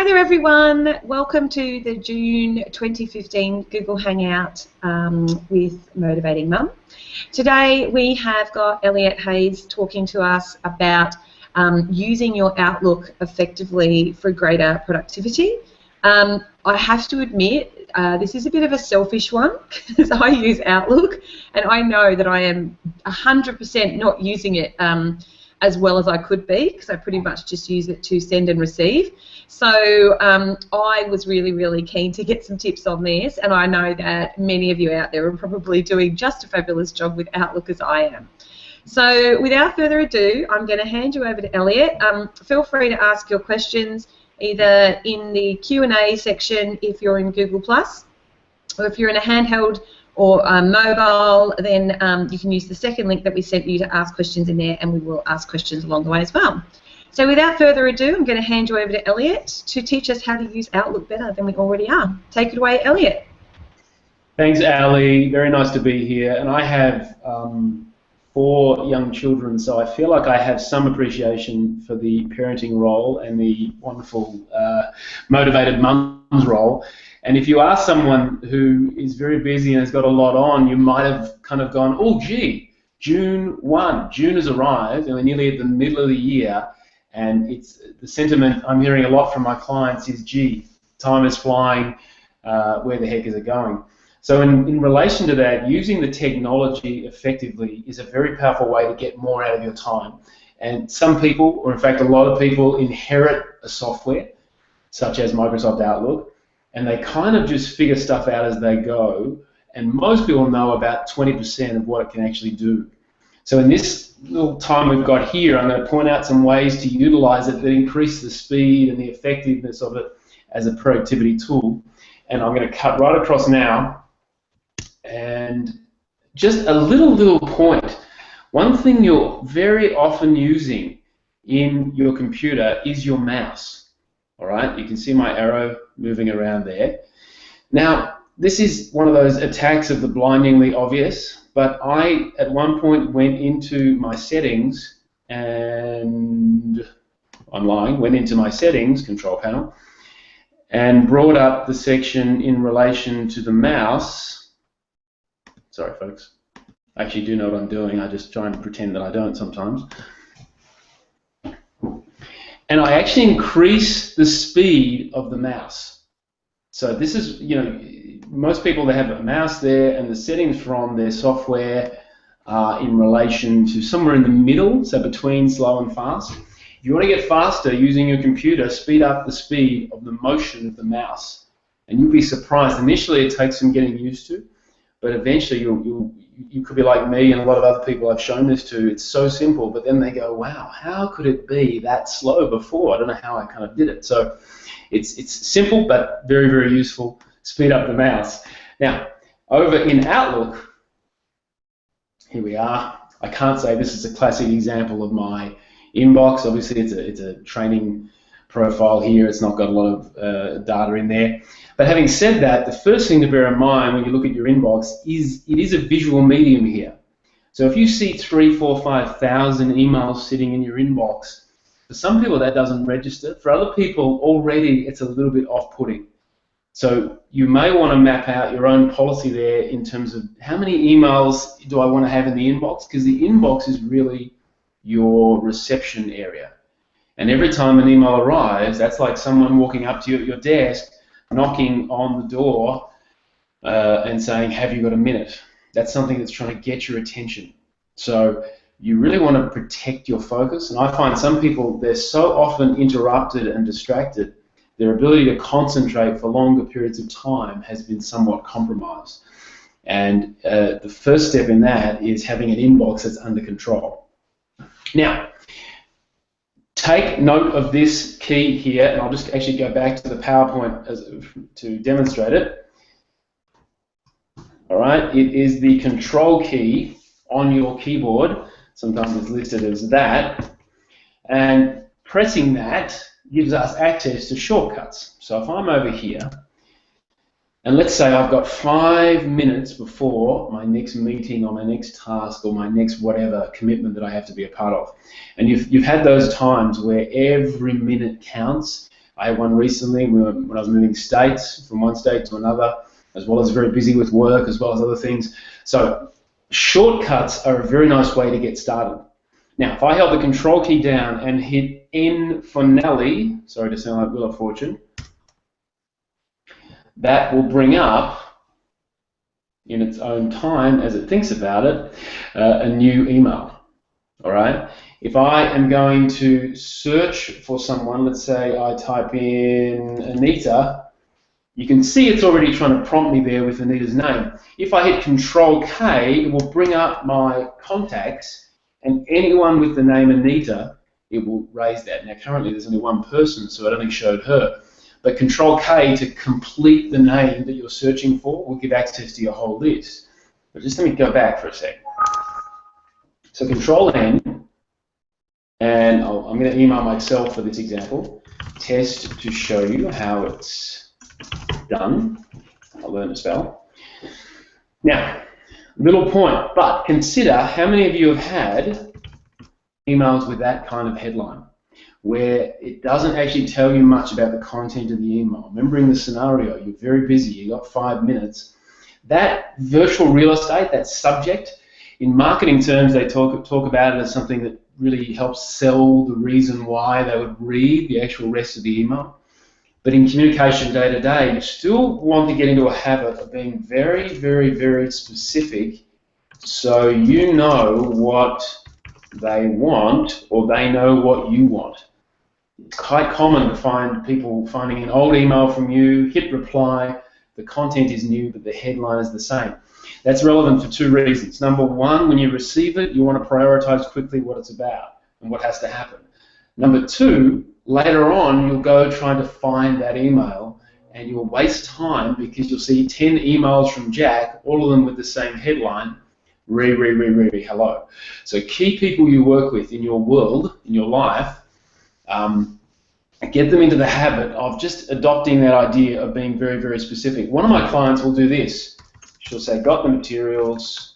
Hi there everyone, welcome to the June 2015 Google Hangout with Motivating Mum. Today we have got Elliot Hayes talking to us about using your Outlook effectively for greater productivity. I have to admit, this is a bit of a selfish one because I use Outlook and I know that I am 100% not using it as well as I could be, because I pretty much just use it to send and receive. So I was really keen to get some tips on this, and I know that many of you out there are probably doing just a fabulous job with Outlook as I am. So without further ado, I'm going to hand you over to Elliot. Feel free to ask your questions either in the Q&A section if you're in Google+, or if you're in a handheld or mobile, then you can use the second link that we sent you to ask questions in there, and we will ask questions along the way as well. So without further ado, I'm going to hand you over to Elliot to teach us how to use Outlook better than we already are. Take it away, Elliot. Thanks, Ali. Very nice to be here. And I have 4 young children, so I feel like I have some appreciation for the parenting role and the wonderful motivated mum's role. And if you ask someone who is very busy and has got a lot on, you might have kind of gone, oh, gee, June 1. June has arrived, and we're nearly at the middle of the year. And it's the sentiment I'm hearing a lot from my clients is, gee, time is flying. Where the heck is it going? So in relation to that, using the technology effectively is a very powerful way to get more out of your time. And some people, or in fact a lot of people, inherit a software, such as Microsoft Outlook, and they kind of just figure stuff out as they go, and most people know about 20% of what it can actually do. So in this little time we've got here, I'm going to point out some ways to utilize it that increase the speed and the effectiveness of it as a productivity tool. And I'm going to cut right across now, and just a little point. One thing you're very often using in your computer is your mouse. All right, you can see my arrow moving around there. Now, this is one of those attacks of the blindingly obvious, but I, at one point, went into my settings, and I'm lying, went into my settings, control panel, and brought up the section in relation to the mouse. Sorry, folks. I actually do know what I'm doing. I just try and pretend that I don't sometimes. And I actually increase the speed of the mouse. So this is, you know, most people, they have a mouse there, and the settings from their software are in relation to somewhere in the middle, so between slow and fast. If you want to get faster using your computer, speed up the speed of the motion of the mouse. And you'll be surprised. Initially it takes some getting used to, but eventually you could be like me and a lot of other people I've shown this to. It's so simple, but then they go, wow, how could it be that slow before? I don't know how I kind of did it. So it's simple, but very useful. Speed up the mouse. Now, over in Outlook, here we are. I can't say this is a classic example of my inbox. Obviously, it's a training profile here. It's not got a lot of data in there. But having said that, the first thing to bear in mind when you look at your inbox is it is a visual medium here. So if you see 3,000, 4,000, 5,000 emails sitting in your inbox, for some people that doesn't register. For other people, already it's a little bit off-putting. So you may want to map out your own policy there in terms of how many emails do I want to have in the inbox, because the inbox is really your reception area. And every time an email arrives, that's like someone walking up to you at your desk, knocking on the door and saying, have you got a minute? That's something that's trying to get your attention. So you really want to protect your focus. And I find some people, they're so often interrupted and distracted, their ability to concentrate for longer periods of time has been somewhat compromised. And the first step in that is having an inbox that's under control. Now, take note of this key here, and I'll just actually go back to the PowerPoint to demonstrate it. All right, it is the control key on your keyboard. Sometimes it's listed as that. And pressing that gives us access to shortcuts. So if I'm over here, and let's say I've got 5 minutes before my next meeting or my next task or my next whatever commitment that I have to be a part of, and you've had those times where every minute counts, I had one recently when I was moving states from one state to another, as well as very busy with work, as well as other things. So shortcuts are a very nice way to get started. Now, if I held the Control key down and hit N for Nelly, sorry to sound like Wheel of Fortune, that will bring up, in its own time, as it thinks about it, a new email. All right. If I am going to search for someone, let's say I type in Anita, you can see it's already trying to prompt me there with Anita's name. If I hit Control K, it will bring up my contacts, and anyone with the name Anita, it will raise that. Now currently there's only one person, so it only showed her. But Control K to complete the name that you're searching for will give access to your whole list. But just let me go back for a sec. So Control N, and I'm going to email myself for this example, test to show you how it's done. I'll learn to spell. Now, little point, but consider how many of you have had emails with that kind of headline, where it doesn't actually tell you much about the content of the email. Remembering the scenario, you're very busy, you've got 5 minutes. That virtual real estate, that subject, in marketing terms, they talk about it as something that really helps sell the reason why they would read the actual rest of the email. But in communication day to day, you still want to get into a habit of being very, very, very specific so you know what they want or they know what you want. It's quite common to find people finding an old email from you, hit reply, the content is new but the headline is the same. That's relevant for 2 reasons. Number one, when you receive it, you want to prioritize quickly what it's about and what has to happen. Number 2, later on, you'll go trying to find that email and you'll waste time because you'll see 10 emails from Jack, all of them with the same headline, hello. So key people you work with in your world, in your life, get them into the habit of just adopting that idea of being very, very specific. One of my clients will do this. She'll say, got the materials,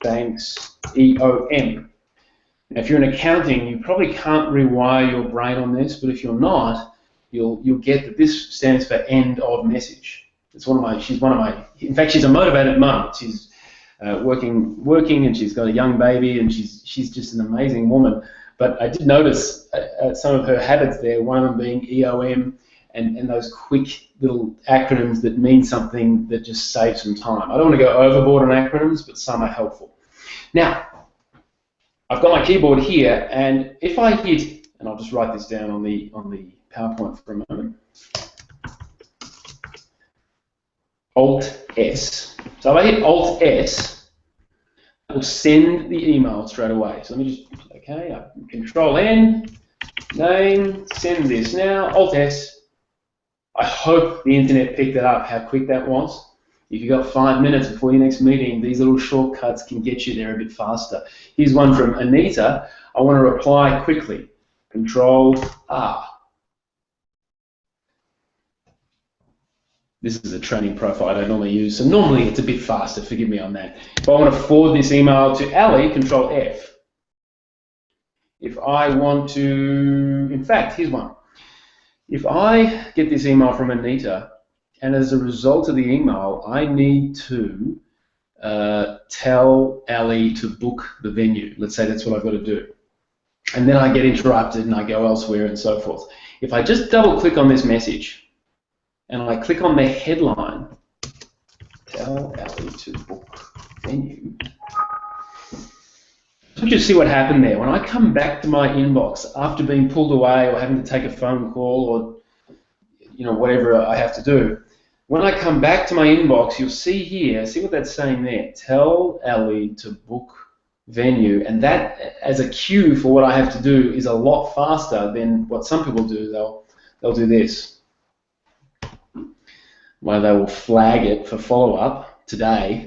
thanks, EOM. Now, if you're in accounting, you probably can't rewire your brain on this, but if you're not, you'll get that this stands for end of message. It's she's one of my, in fact, she's a motivated mum. She's working, and she's got a young baby, and she's just an amazing woman. But I did notice some of her habits there, one of them being EOM, and those quick little acronyms that mean something that just saves some time. I don't want to go overboard on acronyms, but some are helpful. Now, I've got my keyboard here, and if I hit, and I'll just write this down on the PowerPoint for a moment, Alt-S. So if I hit Alt-S, it will send the email straight away. So let me just, okay, Control-N, name, send this now, Alt-S. I hope the internet picked it up, how quick that was. If you've got 5 minutes before your next meeting, these little shortcuts can get you there a bit faster. Here's one from Anita. I want to reply quickly. Control-R. This is a training profile I don't normally use, so normally it's a bit faster, forgive me on that. If I want to forward this email to Ali, Control-F. If I want to, in fact, here's one. If I get this email from Anita, and as a result of the email, I need to tell Ali to book the venue. Let's say that's what I've got to do. And then I get interrupted and I go elsewhere and so forth. If I just double click on this message and I click on the headline, tell Ali to book venue, just see what happened there. When I come back to my inbox after being pulled away or having to take a phone call or whatever I have to do, when I come back to my inbox, you'll see here, see what that's saying there, tell Ali to book venue, and that as a cue for what I have to do is a lot faster than what some people do. They'll do this, where they will flag it for follow-up today,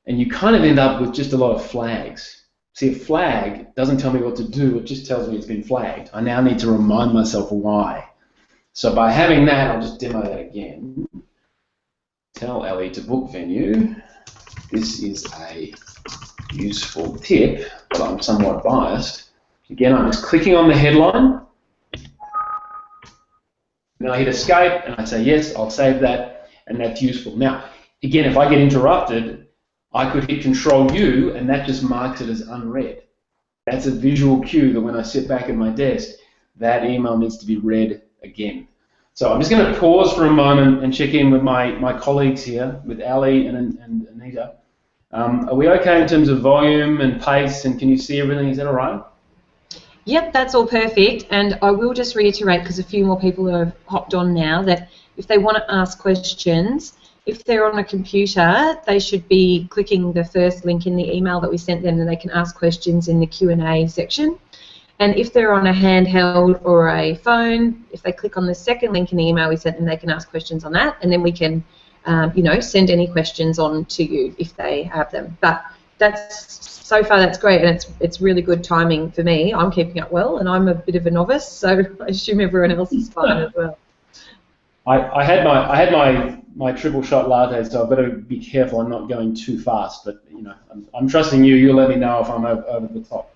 and you kind of end up with just a lot of flags. See, a flag doesn't tell me what to do, it just tells me it's been flagged. I now need to remind myself why. So by having that, I'll just demo that again. Tell Ali to book venue. This is a useful tip, but I'm somewhat biased. Again, I'm just clicking on the headline. And I hit escape, and I say, yes, I'll save that, and that's useful. Now, again, if I get interrupted, I could hit Control-U, and that just marks it as unread. That's a visual cue that when I sit back at my desk, that email needs to be read again. So I'm just going to pause for a moment and check in with my colleagues here, with Ali and Anita. Are we okay in terms of volume and pace, and can you see everything? Is that all right? Yep, that's all perfect. And I will just reiterate, because a few more people have hopped on now, that if they want to ask questions, if they're on a computer, they should be clicking the first link in the email that we sent them, and they can ask questions in the Q&A section. And if they're on a handheld or a phone, if they click on the second link in the email we sent them, they can ask questions on that, and then we can, you know, send any questions on to you if they have them. But so far that's great, and it's really good timing for me. I'm keeping up well, and I'm a bit of a novice, so I assume everyone else is fine as well. I had my triple shot latte, so I better be careful I'm not going too fast. But you know, I'm trusting you. You'll let me know if I'm over the top.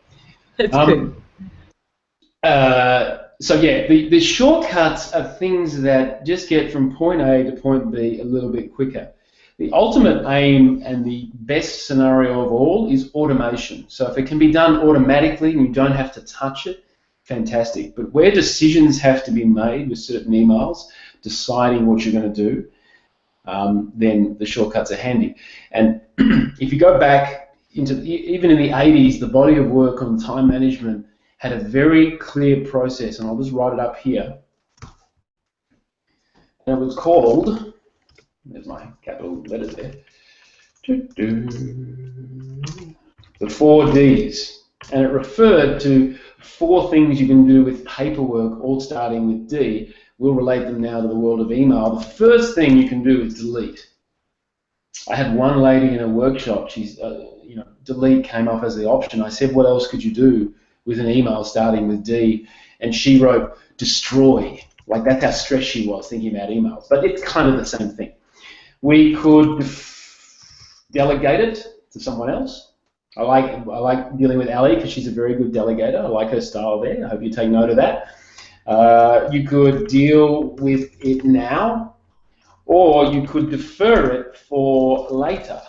That's good. So yeah, the shortcuts are things that just get from point A to point B a little bit quicker. The ultimate aim and the best scenario of all is automation. So if it can be done automatically and you don't have to touch it, fantastic. But where decisions have to be made with certain emails, deciding what you're going to do, then the shortcuts are handy. And if you go back into, even in the 80s, the body of work on time management had a very clear process, and I'll just write it up here. And it was called, there's my capital letters there, the 4 Ds. And it referred to 4 things you can do with paperwork, all starting with D. We'll relate them now to the world of email. The first thing you can do is delete. I had one lady in a workshop, she's, you know, delete came up as the option. I said, what else could you do with an email starting with D? And she wrote, destroy. Like, that's how stressed she was thinking about emails. But it's kind of the same thing. We could delegate it to someone else. I like dealing with Ali because she's a very good delegator. I like her style there. I hope you take note of that. You could deal with it now, or you could defer it for later.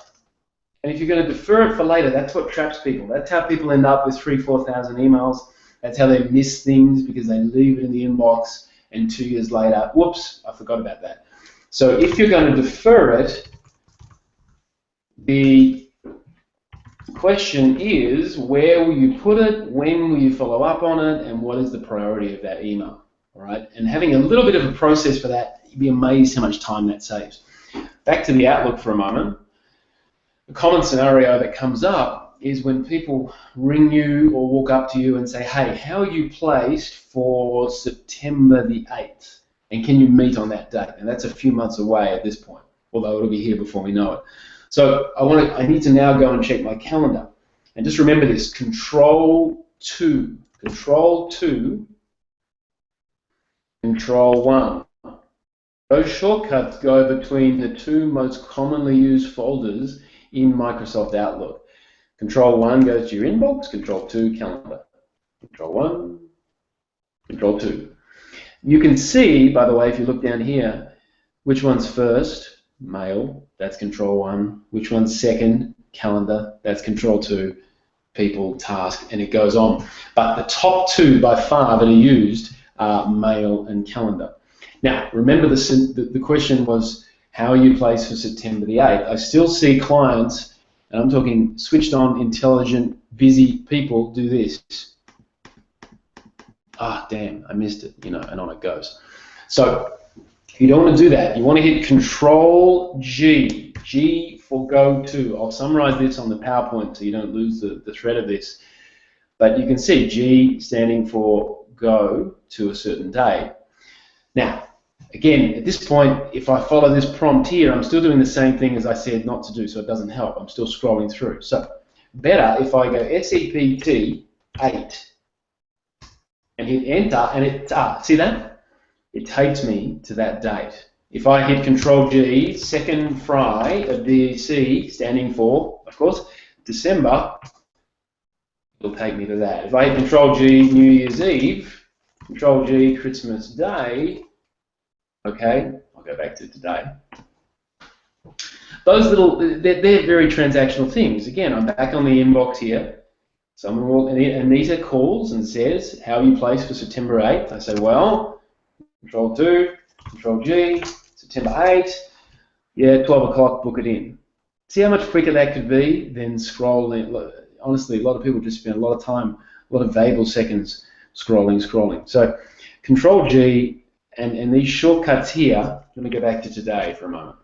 And if you're going to defer it for later, that's what traps people. That's how people end up with 3,000-4,000 emails. That's how they miss things, because they leave it in the inbox and 2 years later, whoops, I forgot about that. So if you're going to defer it, the question is, where will you put it, when will you follow up on it, and what is the priority of that email? All right? And having a little bit of a process for that, you'd be amazed how much time that saves. Back to the Outlook for a moment. A common scenario that comes up is when people ring you or walk up to you and say, hey, how are you placed for September the 8th? And can you meet on that date? And that's a few months away at this point, although it'll be here before we know it. So I need to now go and check my calendar. And just remember this, Control-2, Control-2, Control-1. Those shortcuts go between the 2 most commonly used folders in Microsoft Outlook. Control-1 goes to your inbox, Control-2, calendar. Control-1, Control-2. You can see, by the way, if you look down here, which one's first, mail, that's Control-1. Which one's second, calendar, that's Control-2. People, task, and it goes on. But the top 2 by far that are used are mail and calendar. Now, remember the question was, how are you placed for September the 8th? I still see clients, and I'm talking switched on, intelligent, busy people do this. Ah, damn, I missed it, you know, and on it goes. So you don't want to do that. You want to hit Control-G, G for go to. I'll summarize this on the PowerPoint so you don't lose the thread of this. But you can see G standing for go to a certain day. Now, again, at this point, if I follow this prompt here, I'm still doing the same thing as I said not to do, so it doesn't help. I'm still scrolling through. So better if I go SEPT 8 and hit enter, and it, see that? It takes me to that date. If I hit Control-G, second fry of DC, standing for, of course, December, it'll take me to that. If I hit Control-G, New Year's Eve, Control-G, Christmas Day, Okay, I'll go back to today. Those little, they're very transactional things. Again, I'm back on the inbox here. Someone will, Anita calls and says, how are you placed for September 8th? I say, well, Control 2, Control G, September 8th, yeah, 12 o'clock, book it in. See how much quicker that could be than scrolling. Honestly, a lot of people just spend a lot of time, a lot of valuable seconds scrolling. So Control G and these shortcuts here, let me go back to today for a moment.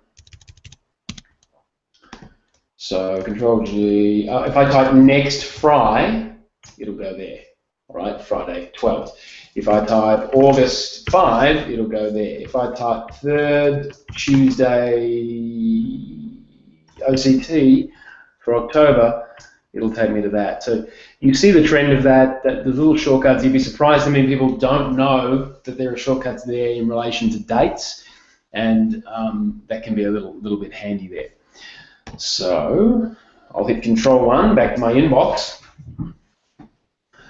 So Control G, if I type next Fry, it'll go there, all right, Friday 12th. If I type August 5, it'll go there. If I type 3rd Tuesday OCT for October, it'll take me to that. So you see the trend of that the little shortcuts, you'd be surprised how many people don't know that there are shortcuts there in relation to dates, and that can be a little bit handy there. So I'll hit Control 1, back to my inbox.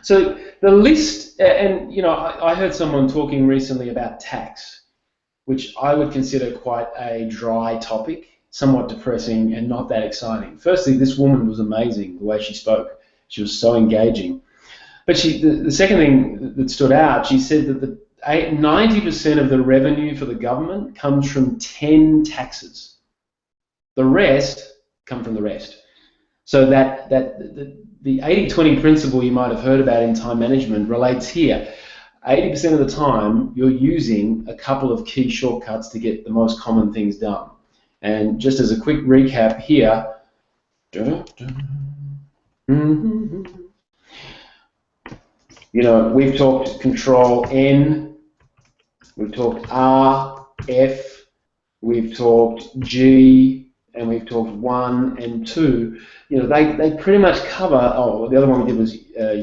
So the list, and you know, I heard someone talking recently about tax, which I would consider quite a dry topic, somewhat depressing and not that exciting. Firstly, this woman was amazing, the way she spoke. She was so engaging. But the second thing that stood out, she said that 90% of the revenue for the government comes from 10 taxes. The rest come from the rest. So the 80-20 principle you might have heard about in time management relates here. 80% of the time, you're using a couple of key shortcuts to get the most common things done. And just as a quick recap here, you know, we've talked Control N, we've talked R, F, we've talked G, and we've talked 1 and 2. You know, they pretty much cover, oh, the other one we did was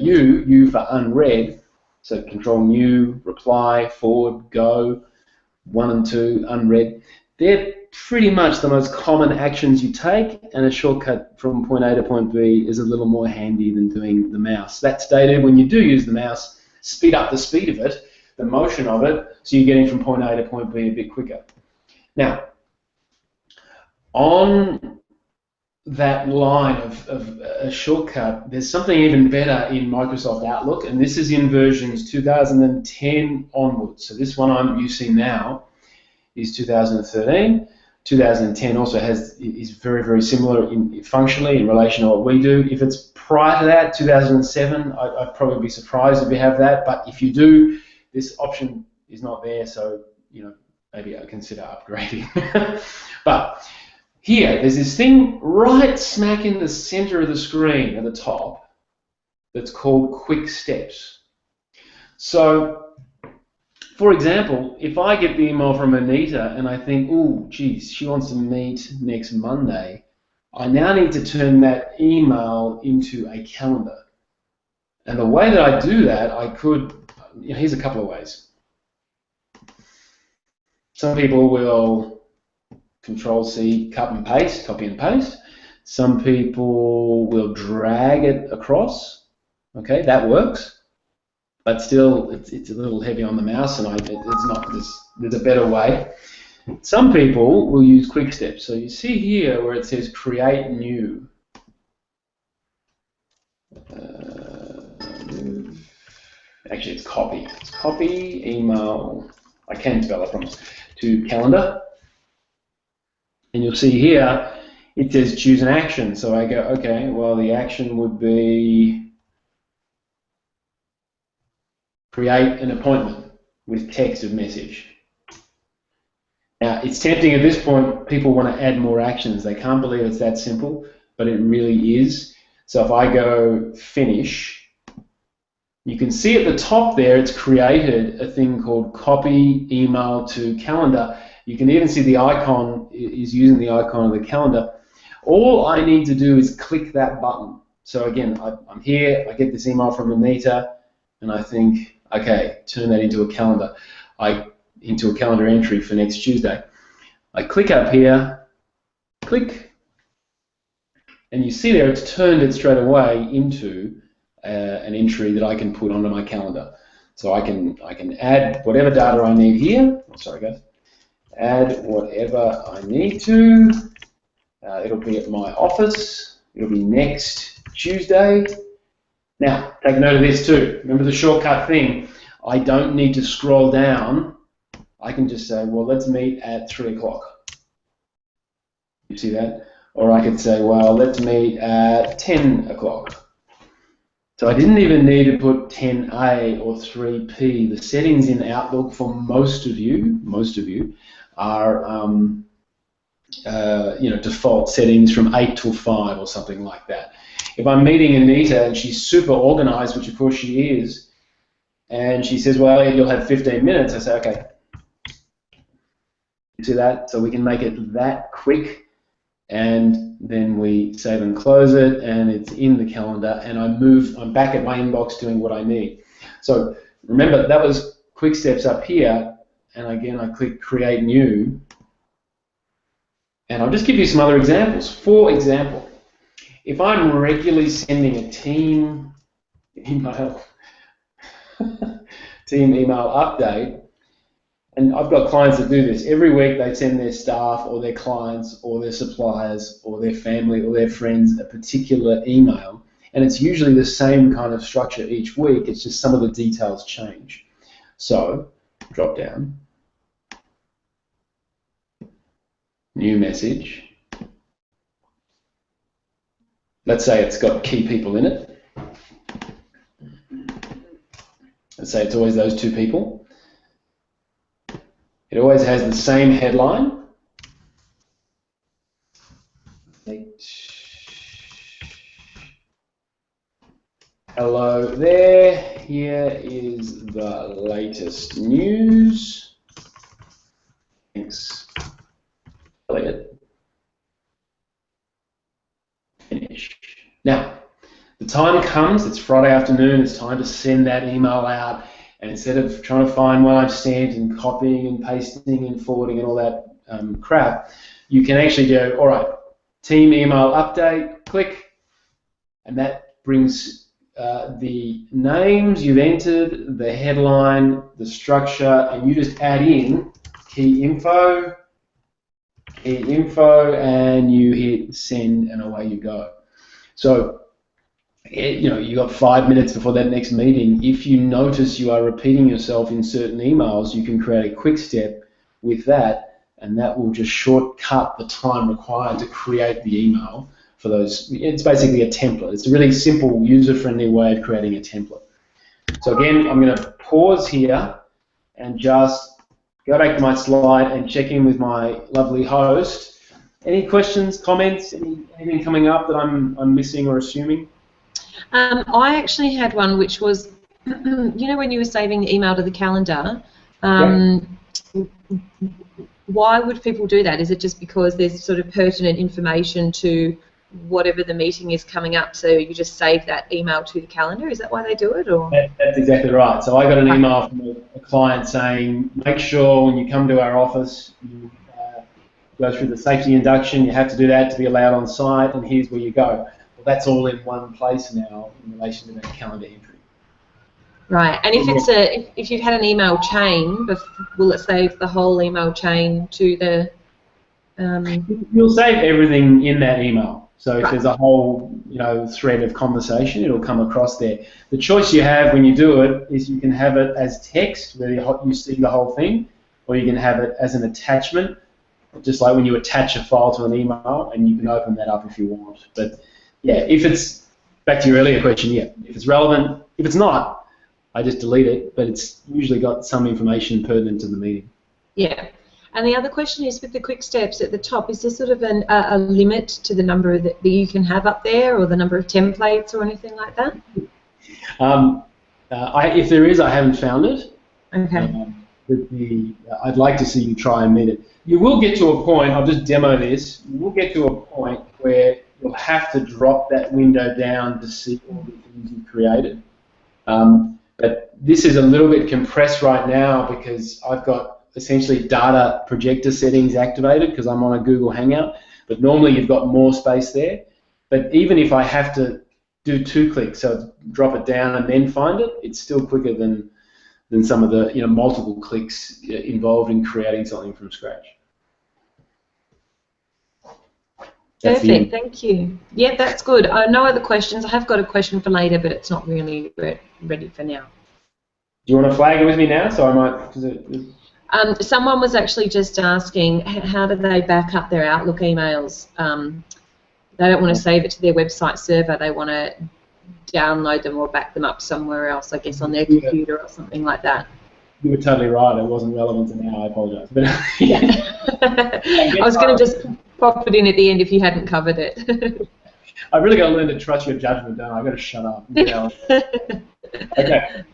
U for unread. So Control New, reply, forward, go, 1 and 2, unread. They're pretty much the most common actions you take, and a shortcut from point A to point B is a little more handy than doing the mouse. That stated, when you do use the mouse, speed up the speed of it, the motion of it, so you're getting from point A to point B a bit quicker. Now, on that line of a shortcut, there's something even better in Microsoft Outlook, and this is in versions 2010 onwards. So this one I'm using now is 2013. 2010 also is very, very similar functionally in relation to what we do. If it's prior to that, 2007, I'd probably be surprised if you have that, but if you do, this option is not there, so you know, maybe I'll consider upgrading. But here, there's this thing right smack in the center of the screen at the top that's called Quick Steps. So, for example, if I get the email from Anita and I think, oh, geez, she wants to meet next Monday, I now need to turn that email into a calendar. And the way that I do that, I could, you know, here's a couple of ways. Some people will Control-C, copy and paste. Some people will drag it across. Okay, that works. But still, it's a little heavy on the mouse, and it's not. There's a better way. Some people will use Quick Steps. So you see here where it says Create New. Actually, it's Copy. It's Copy, Email. I can spell it, I promise. To Calendar. And you'll see here, it says choose an action. So I go, okay, well, the action would be create an appointment with text of message. Now, it's tempting at this point, people want to add more actions. They can't believe it's that simple, but it really is. So if I go finish, you can see at the top there, it's created a thing called copy email to calendar. You can even see the icon is using the icon of the calendar. All I need to do is click that button. So again, I'm here, I get this email from Anita, and I think, okay, turn that into a calendar. Into a calendar entry for next Tuesday. I click up here, click, and you see there it's turned it straight away into an entry that I can put onto my calendar. So I can add whatever data I need here. Oh, sorry guys. add whatever I need to. It'll be at my office. It'll be next Tuesday. Now, take note of this too. Remember the shortcut thing. I don't need to scroll down. I can just say, well, let's meet at 3 o'clock. You see that? Or I could say, well, let's meet at 10 o'clock. So I didn't even need to put 10A or 3P. The settings in Outlook for most of you are default settings from 8 till 5 or something like that. If I'm meeting Anita and she's super organized, which of course she is, and she says, well, Elliot, you'll have 15 minutes, I say, okay. You see that? So we can make it that quick, and then we save and close it, and it's in the calendar, and I'm back at my inbox doing what I need. So remember, that was quick steps up here, and again, I click Create New, and I'll just give you some other examples. For example, if I'm regularly sending a team email update, and I've got clients that do this. Every week they send their staff or their clients or their suppliers or their family or their friends a particular email, and it's usually the same kind of structure each week. It's just some of the details change. So, drop down, new message. Let's say it's got key people in it. Let's say it's always those 2 people. It always has the same headline. Hello there, here is the latest news. Thanks, Elliot. Finish. Now, the time comes, it's Friday afternoon, it's time to send that email out, and instead of trying to find what I've sent and copying and pasting and forwarding and all that crap, you can actually go, all right, team email update, click, and that brings the names you've entered, the headline, the structure, and you just add in key info, and you hit send, and away you go. So, you got 5 minutes before that next meeting. If you notice you are repeating yourself in certain emails, you can create a quick step with that, and that will just shortcut the time required to create the email for those. It's basically a template. It's a really simple, user-friendly way of creating a template. So again, I'm going to pause here and just go back to my slide and check in with my lovely host. Any questions, comments, anything coming up that I'm missing or assuming? I actually had one, which was, when you were saving the email to the calendar, why would people do that? Is it just because there's sort of pertinent information to whatever the meeting is coming up, so you just save that email to the calendar? Is that why they do it? Or? That's exactly right. So I got an email from a client saying, make sure when you come to our office, you go through the safety induction. You have to do that to be allowed on site, and here's where you go. Well, that's all in one place now in relation to that calendar entry. Right, and if you've had an email chain, will it save the whole email chain to the? You'll save everything in that email. So if there's a whole thread of conversation, it'll come across there. The choice you have when you do it is you can have it as text, where you see the whole thing, or you can have it as an attachment, just like when you attach a file to an email, and you can open that up if you want. But yeah, if it's, back to your earlier question, yeah, if it's relevant. If it's not, I just delete it, but it's usually got some information pertinent to the meeting. Yeah. And the other question is, with the quick steps at the top, is there sort of a limit to the number that you can have up there, or the number of templates or anything like that? If there is, I haven't found it. Okay. I'd like to see you try and meet it. You will get to a point, I'll just demo this, you will get to a point where you'll have to drop that window down to see all the things you've created. But this is a little bit compressed right now because I've got essentially data projector settings activated because I'm on a Google Hangout, but normally you've got more space there. But even if I have to do 2 clicks, so drop it down and then find it, it's still quicker than than some of the multiple clicks involved in creating something from scratch. Perfect, thank you. Yeah, that's good. No other questions. I have got a question for later, but it's not really ready for now. Do you want to flag it with me now? So I might. Someone was actually just asking, how do they back up their Outlook emails? They don't want to save it to their website server. They want to download them or back them up somewhere else, I guess, on their computer or something like that. You were totally right. It wasn't relevant to now. I apologise. But I was going to just pop it in at the end if you hadn't covered it. I've really got to learn to trust your judgment, don't I? I've got to shut up. Okay.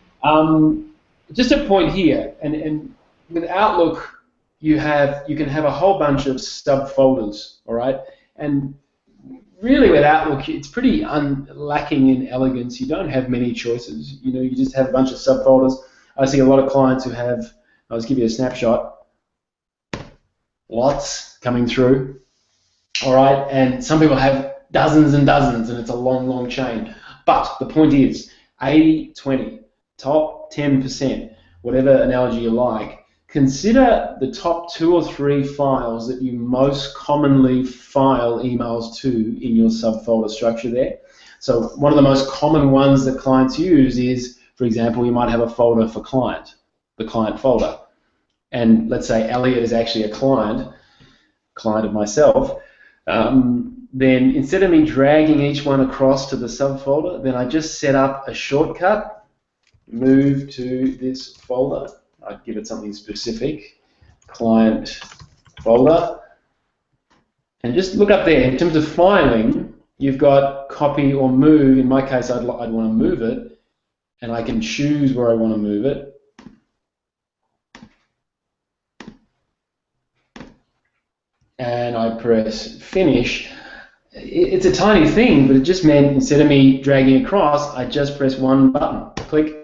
Just a point here, and with Outlook, you can have a whole bunch of subfolders, all right? And really, with Outlook, it's pretty lacking in elegance. You don't have many choices. You just have a bunch of subfolders. I see a lot of clients who have. I'll just give you a snapshot. Lots coming through, all right? And some people have dozens and dozens, and it's a long, long chain. But the point is, 80-20, top 10%, whatever analogy you like. Consider the top 2 or 3 files that you most commonly file emails to in your subfolder structure there. So one of the most common ones that clients use is, for example, you might have a folder for client, the client folder. And let's say Elliot is actually a client of myself. Then instead of me dragging each one across to the subfolder, then I just set up a shortcut, move to this folder. I'd give it something specific, client folder, and just look up there. In terms of filing, you've got copy or move. In my case, I'd want to move it, and I can choose where I want to move it. And I press finish. It's a tiny thing, but it just meant instead of me dragging across, I just press one button, click,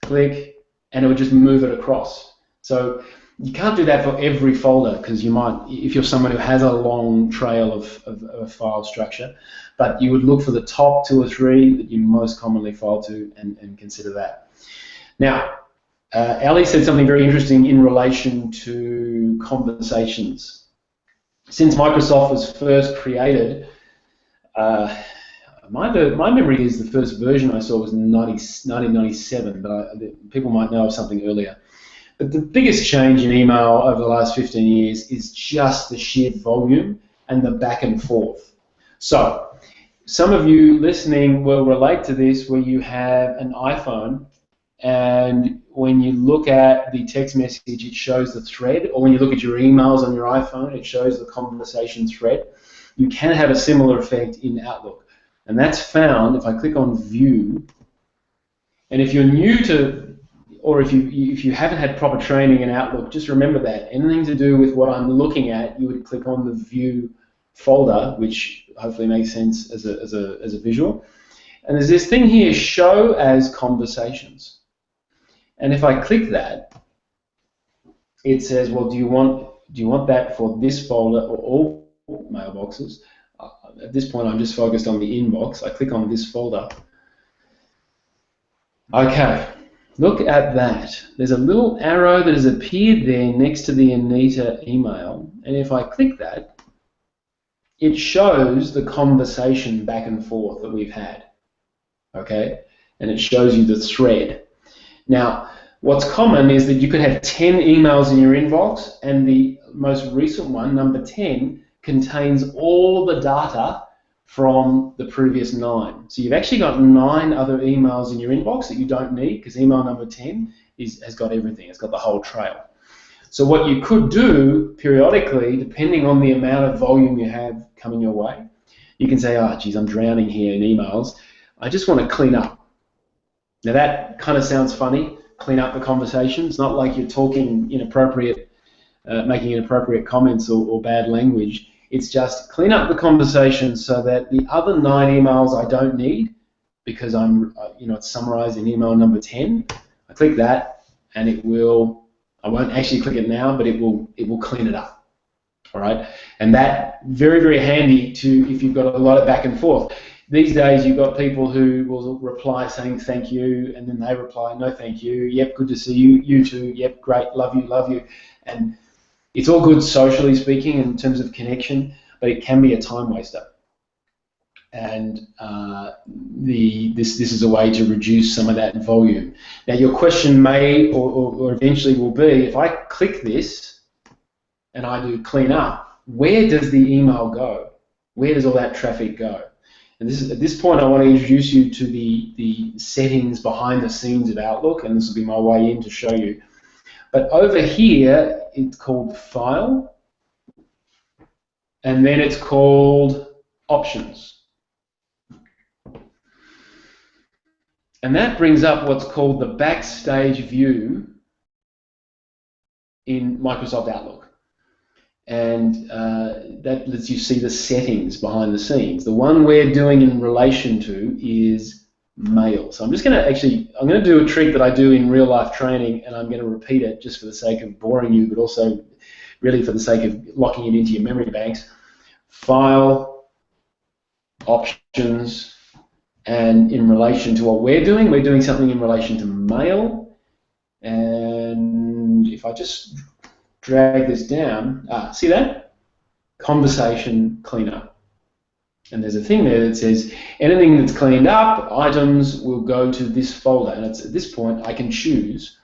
click, and it would just move it across. So you can't do that for every folder because you might, if you're someone who has a long trail of file structure, but you would look for the top 2 or 3 that you most commonly file to and consider that. Now, Ali said something very interesting in relation to conversations. Since Microsoft was first created, my memory is the first version I saw was 1997, but people might know of something earlier. But the biggest change in email over the last 15 years is just the sheer volume and the back and forth. So some of you listening will relate to this where you have an iPhone and when you look at the text message, it shows the thread, or when you look at your emails on your iPhone, it shows the conversation thread. You can have a similar effect in Outlook. And that's found if I click on View, and if you're new to, or if you haven't had proper training in Outlook, just remember that anything to do with what I'm looking at, you would click on the View folder, which hopefully makes sense as a visual. And there's this thing here, Show as Conversations. And if I click that, it says, well, do you want that for this folder or all mailboxes? At this point, I'm just focused on the inbox. I click on this folder. Okay, look at that. There's a little arrow that has appeared there next to the Anita email, and if I click that, it shows the conversation back and forth that we've had. Okay, and it shows you the thread. Now, what's common is that you could have 10 emails in your inbox, and the most recent one, number 10, contains all the data from the previous 9. So you've actually got 9 other emails in your inbox that you don't need because email number 10 has got everything. It's got the whole trail. So what you could do periodically, depending on the amount of volume you have coming your way, you can say, oh, geez, I'm drowning here in emails. I just want to clean up. Now that kind of sounds funny, clean up the conversation. It's not like you're talking inappropriate, making inappropriate comments or bad language. It's just clean up the conversation so that the other 9 emails I don't need, because it's summarized in email number 10. I click that, and it will. I won't actually click it now, but it will clean it up. All right, and that very, very handy to if you've got a lot of back and forth. these days you've got people who will reply saying thank you, and then they reply no thank you, yep, good to see you, you too, yep, great, love you, and it's all good socially speaking in terms of connection, but it can be a time waster. And this is a way to reduce some of that volume. Now your question may or eventually will be, if I click this and I do clean up, where does the email go? Where does all that traffic go? And at this point I want to introduce you to the settings behind the scenes of Outlook, and this will be my way in to show you. But over here it's called File, and then it's called Options. And that brings up what's called the backstage view in Microsoft Outlook. And that lets you see the settings behind the scenes. The one we're doing in relation to is Mail. So I'm just going to do a trick that I do in real life training, and I'm going to repeat it just for the sake of boring you, but also really for the sake of locking it into your memory banks. File, Options, and in relation to what we're doing something in relation to Mail. And if I just drag this down, see that? Conversation cleanup. And there's a thing there that says anything that's cleaned up, items will go to this folder. And it's at this point I can choose,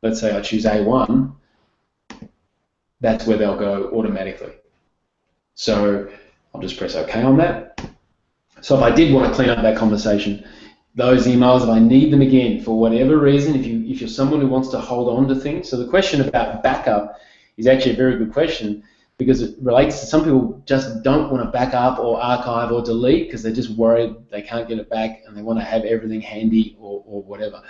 let's say I choose A1, that's where they'll go automatically. So I'll just press OK on that. So if I did want to clean up that conversation, those emails, if I need them again for whatever reason, if you're someone who wants to hold on to things, so the question about backup is actually a very good question, because it relates to some people just don't want to back up or archive or delete because they're just worried they can't get it back and they want to have everything handy or whatever.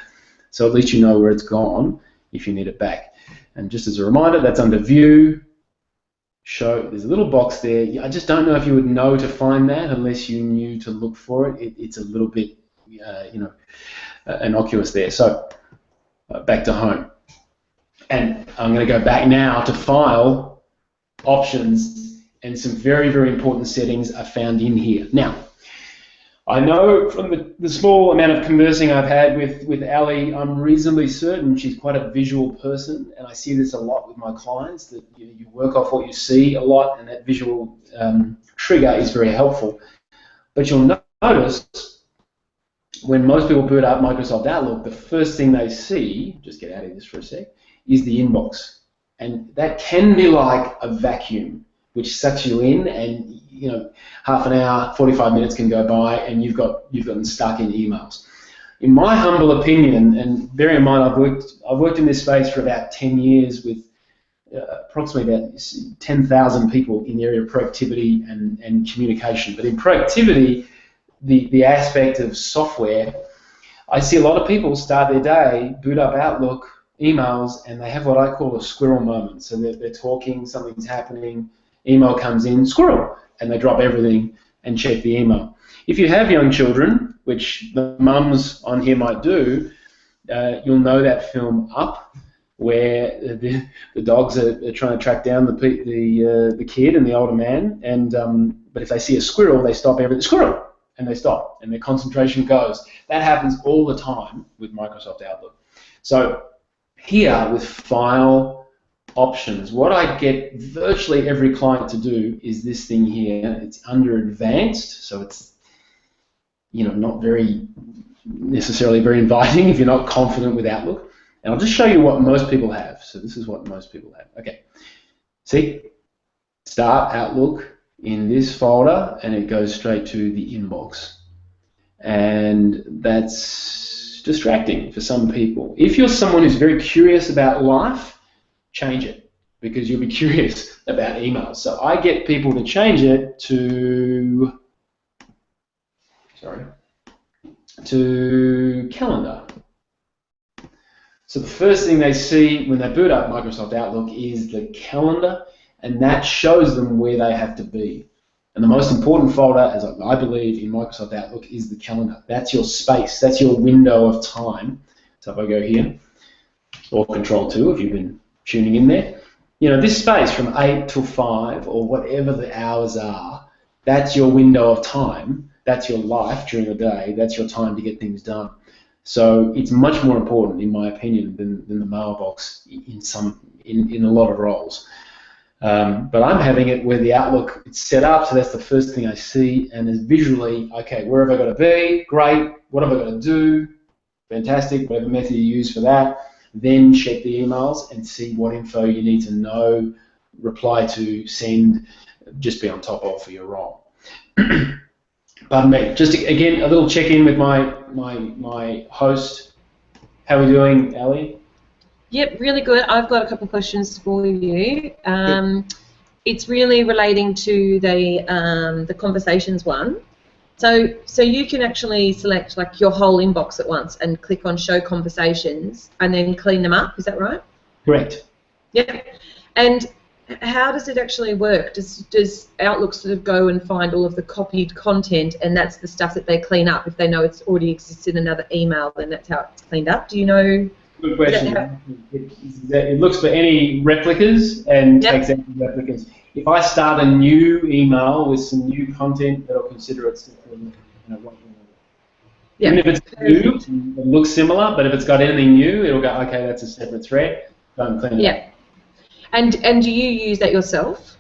So at least you know where it's gone if you need it back. And just as a reminder, that's under View, Show. There's a little box there. I just don't know if you would know to find that unless you knew to look for it. It's a little bit, innocuous there. So back to Home. And I'm going to go back now to File, Options, and some very, very important settings are found in here. Now, I know from the small amount of conversing I've had with Ali, I'm reasonably certain she's quite a visual person, and I see this a lot with my clients, that you work off what you see a lot, and that visual trigger is very helpful. But you'll notice when most people boot up Microsoft Outlook, the first thing they see, just get out of this for a sec, is the inbox. And that can be like a vacuum, which sucks you in, and half an hour, 45 minutes can go by, and you've gotten stuck in emails. In my humble opinion, and bear in mind I've worked in this space for about 10 years with approximately about 10,000 people in the area of productivity and communication. But in productivity, the aspect of software, I see a lot of people start their day, boot up Outlook, emails, and they have what I call a squirrel moment. So they're talking, something's happening, email comes in, squirrel, and they drop everything and check the email. If you have young children, which the mums on here might do, you'll know that film Up, where the dogs are trying to track down the kid and the older man, and but if they see a squirrel, they stop everything. Squirrel, and they stop, and their concentration goes. That happens all the time with Microsoft Outlook. So here with File, Options, what I get virtually every client to do is this thing here. It's under Advanced, so it's not very necessarily very inviting if you're not confident with Outlook. And I'll just show you what most people have. So this is what most people have. Okay, see, Start Outlook in this folder, and it goes straight to the inbox. And that's distracting for some people. If you're someone who's very curious about life, change it, because you'll be curious about emails. So I get people to change it to Calendar. So the first thing they see when they boot up Microsoft Outlook is the Calendar, and that shows them where they have to be. And the most important folder, as I believe, in Microsoft Outlook is the Calendar. That's your space. That's your window of time. So if I go here, or Control-2 if you've been tuning in there, this space from 8 till 5 or whatever the hours are, that's your window of time that's your life during the day. That's your time to get things done. So it's much more important, in my opinion, than the mailbox in a lot of roles. But I'm having it where the Outlook it's set up, so that's the first thing I see, and is visually, okay, where have I got to be? Great. What have I got to do? Fantastic. Whatever method you use for that. Then check the emails and see what info you need to know, reply to, send, just be on top of for your role. Pardon me. Just again, a little check-in with my host. How are we doing, Ali? Yep, really good. I've got a couple of questions for you. It's really relating to the conversations one. So you can actually select like your whole inbox at once and click on Show Conversations and then clean them up. Is that right? Correct. Yep. And how does it actually work? Does Outlook sort of go and find all of the copied content, and that's the stuff that they clean up? If they know it's already exists in another email, then that's how it's cleaned up. Do you know? Good question. It looks for any replicas and takes out the replicas. If I start a new email with some new content, it'll consider it even if it's new, it looks similar, but if it's got anything new, it'll go, okay, that's a separate thread. Don't clean it up. And do you use that yourself?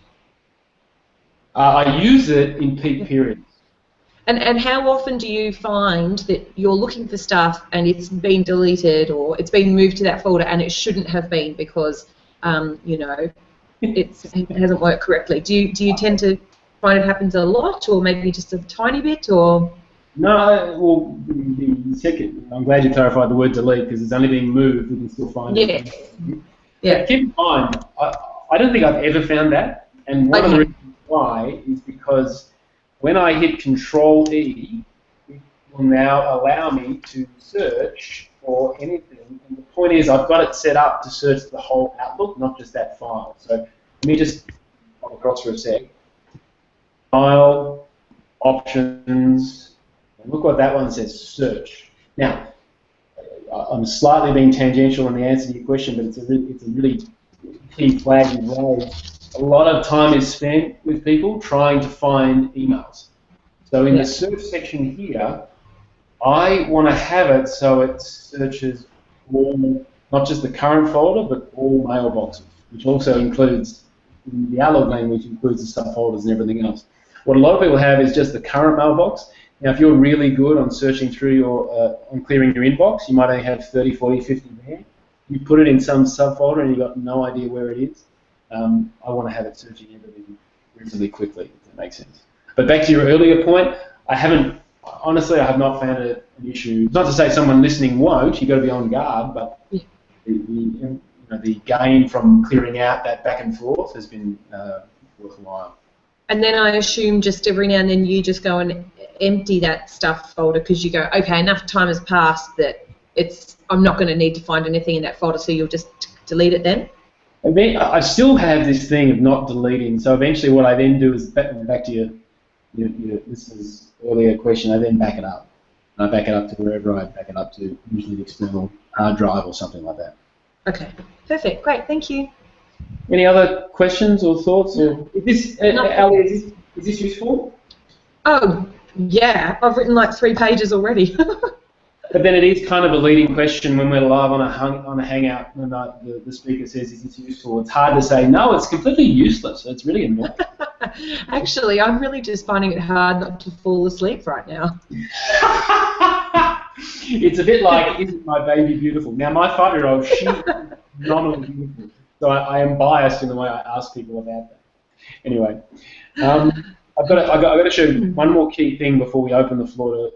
I use it in peak periods. And how often do you find that you're looking for stuff and it's been deleted or it's been moved to that folder and it shouldn't have been because it hasn't worked correctly? Do you tend to find it happens a lot, or maybe just a tiny bit, or? No, well, the second, I'm glad you clarified the word delete, because it's only being moved, we can still find it. Yeah. Keep in mind, I don't think I've ever found that, and one of the reasons why is because when I hit Control-E, it will now allow me to search for anything. And the point is, I've got it set up to search the whole Outlook, not just that file. So let me just pop across for a sec. File, options, and look what that one says, search. Now, I'm slightly being tangential in the answer to your question, but it's a really key flag you've raised. A lot of time is spent with people trying to find emails. So in the search section here, I want to have it so it searches all, not just the current folder, but all mailboxes, which also includes, in the Outlook language, includes the subfolders and everything else. What a lot of people have is just the current mailbox. Now, if you're really good on searching through your, on clearing your inbox, you might only have 30, 40, 50 there. You put it in some subfolder and you've got no idea where it is. I want to have it searching everything reasonably quickly, if that makes sense. But back to your earlier point, honestly, I have not found it an issue. Not to say someone listening won't, you've got to be on guard, but the gain from clearing out that back and forth has been worthwhile. And then I assume just every now and then you just go and empty that stuff folder because you go, okay, enough time has passed that I'm not going to need to find anything in that folder, so you'll just delete it then? And then I still have this thing of not deleting, so eventually what I then do is, back to your listener's earlier question, I then back it up. I back it up to wherever I back it up to, usually the external hard drive or something like that. Okay, perfect, great, thank you. Any other questions or thoughts? Or is this useful? Oh, yeah, I've written like 3 pages already. But then it is kind of a leading question when we're live on a Hangout and the speaker says, is this useful? It's hard to say, no, it's completely useless. It's really annoying. Actually, I'm really just finding it hard not to fall asleep right now. It's a bit like, isn't my baby beautiful? Now, my 5-year-old, she's phenomenally beautiful. So I am biased in the way I ask people about that. Anyway, I've got to show you one more key thing before we open the floor to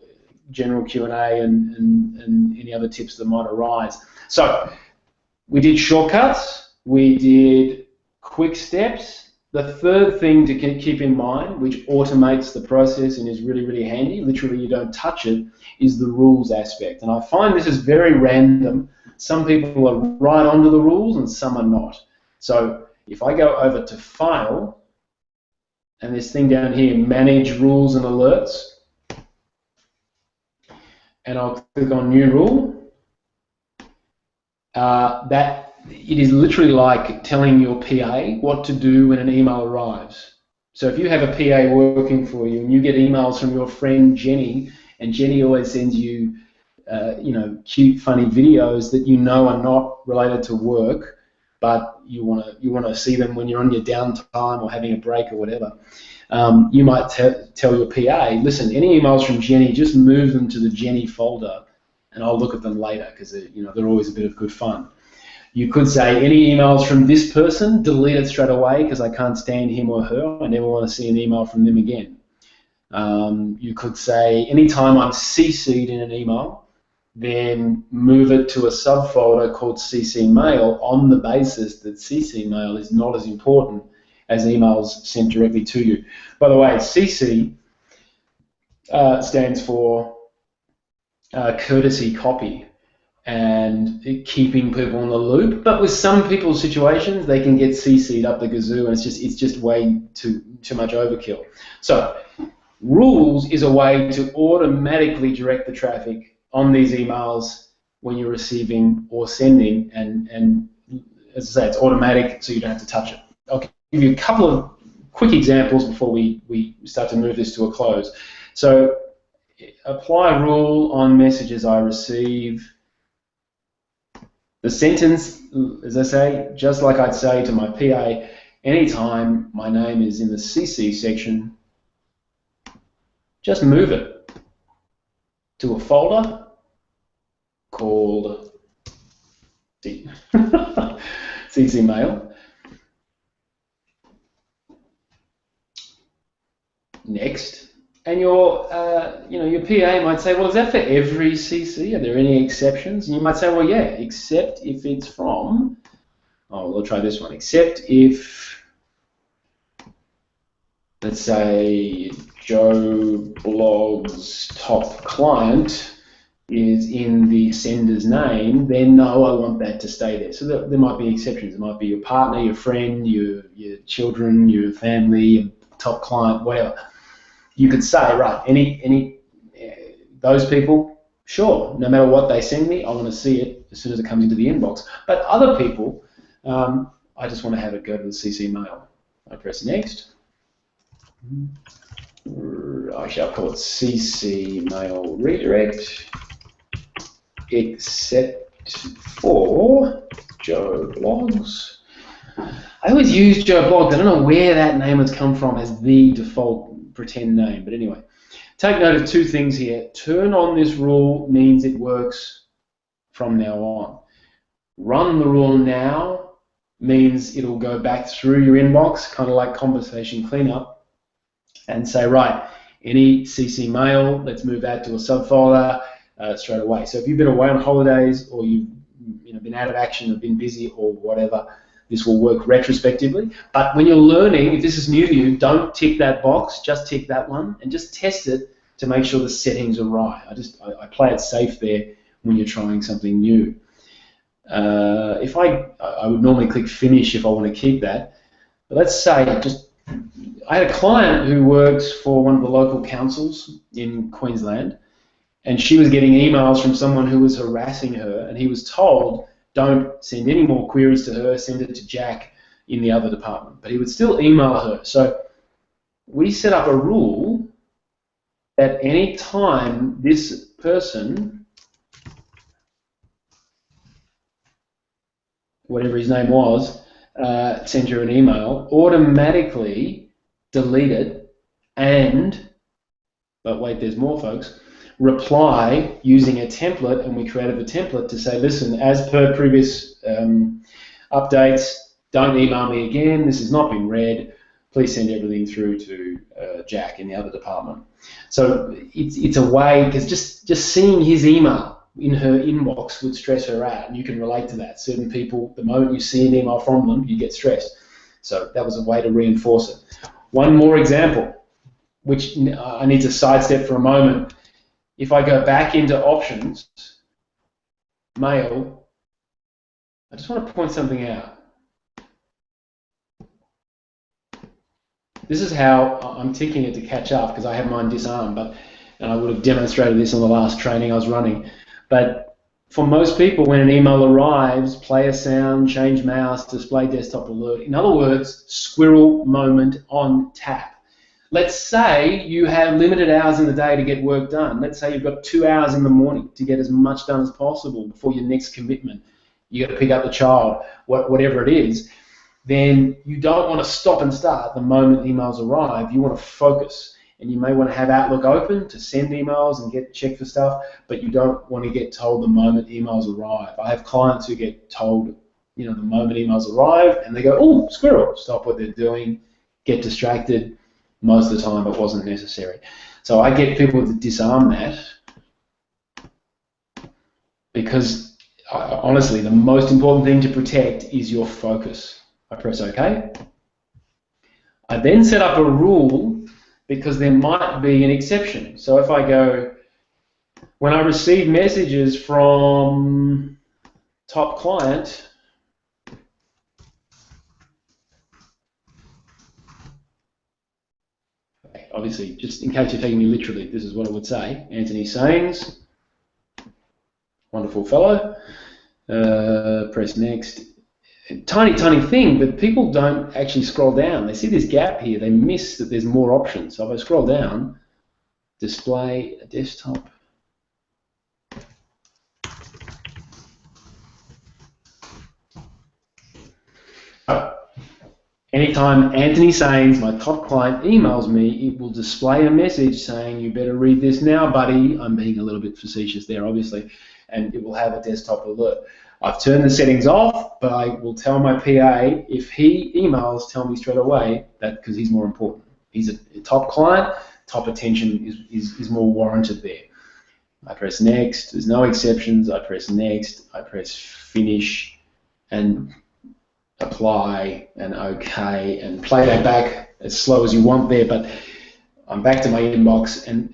general Q&A and any other tips that might arise. So we did shortcuts, we did quick steps. The third thing to keep in mind, which automates the process and is really, really handy, literally you don't touch it, is the rules aspect. And I find this is very random. Some people are right onto the rules and some are not. So if I go over to File, and this thing down here, Manage Rules and Alerts, and I'll click on New Rule, it is literally like telling your PA what to do when an email arrives. So if you have a PA working for you and you get emails from your friend Jenny, and Jenny always sends you, cute, funny videos that you know are not related to work, but you want to see them when you're on your downtime or having a break or whatever. You might tell your PA, listen, any emails from Jenny, just move them to the Jenny folder, and I'll look at them later because they're always a bit of good fun. You could say, any emails from this person, delete it straight away because I can't stand him or her. I never want to see an email from them again. You could say, anytime I'm CC'd in an email, then move it to a subfolder called CC Mail on the basis that CC Mail is not as important as emails sent directly to you. By the way, CC stands for courtesy copy, and keeping people in the loop. But with some people's situations, they can get CC'd up the gazoo, and it's just way too much overkill. So rules is a way to automatically direct the traffic on these emails when you're receiving or sending, and as I say, it's automatic, so you don't have to touch it. I'll give you a couple of quick examples before we start to move this to a close. So apply rule on messages I receive. The sentence, as I say, just like I'd say to my PA, anytime my name is in the CC section, just move it to a folder called CC Mail. Next. And your PA might say, well, is that for every CC? Are there any exceptions? And you might say, well, yeah, except if it's from, we'll try this one, except if, let's say, Joe Blogg's top client is in the sender's name, then no, I want that to stay there. So there might be exceptions. It might be your partner, your friend, your children, your family, your top client, whatever. You could say, right, any those people, sure, no matter what they send me, I want to see it as soon as it comes into the inbox. But other people, I just want to have it go to the CC Mail. I press next. Actually, I'll call it CC Mail redirect, except for Joe Blogs. I always use Joe Blogs. I don't know where that name has come from as the default pretend name, but anyway, take note of two things here. Turn on this rule means it works from now on. Run the rule now means it'll go back through your inbox, kind of like conversation cleanup, and say, right, any CC Mail, let's move that to a subfolder straight away. So if you've been away on holidays, or you've been out of action, or been busy, or whatever, this will work retrospectively. But when you're learning, if this is new to you, don't tick that box, just tick that one, and just test it to make sure the settings are right. I play it safe there when you're trying something new. If I would normally click finish if I want to keep that. But let's say I had a client who works for one of the local councils in Queensland, and she was getting emails from someone who was harassing her, and he was told, don't send any more queries to her, send it to Jack in the other department. But he would still email her. So we set up a rule that any time this person, whatever his name was, sends her an email, automatically delete it and, but wait, there's more, folks, reply using a template, and we created the template to say, listen, as per previous updates, don't email me again, this has not been read, please send everything through to Jack in the other department. So it's a way, because just seeing his email in her inbox would stress her out, and you can relate to that. Certain people, the moment you see an email from them, you get stressed. So that was a way to reinforce it. One more example, which I need to sidestep for a moment. If I go back into options, mail, I just want to point something out. This is how I'm ticking it to catch up, because I have mine disarmed, and I would have demonstrated this on the last training I was running. But for most people, when an email arrives, play a sound, change mouse, display desktop alert. In other words, squirrel moment on tap. Let's say you have limited hours in the day to get work done. Let's say you've got 2 hours in the morning to get as much done as possible before your next commitment. You got to pick up the child, whatever it is. Then you don't want to stop and start the moment emails arrive. You want to focus. And you may want to have Outlook open to send emails and get check for stuff, but you don't want to get told the moment emails arrive. I have clients who get told, the moment emails arrive, and they go, "Oh, squirrel!" Stop what they're doing, get distracted. Most of the time, it wasn't necessary. So I get people to disarm that because, honestly, the most important thing to protect is your focus. I press OK. I then set up a rule because there might be an exception. So if I go, when I receive messages from top client, obviously, just in case you're taking me literally, this is what I would say. Anthony Sains, wonderful fellow. Press next. Tiny thing, but people don't actually scroll down. They see this gap here. They miss that there's more options. So if I scroll down, display a desktop. Anytime Anthony Sains, my top client, emails me, it will display a message saying, "You better read this now, buddy." I'm being a little bit facetious there, obviously, and it will have a desktop alert. I've turned the settings off, but I will tell my PA, if he emails, tell me straight away that because he's more important. He's a top client, top attention is more warranted there. I press next, there's no exceptions, I press next, I press finish and apply and OK and play that back as slow as you want there, but I'm back to my inbox and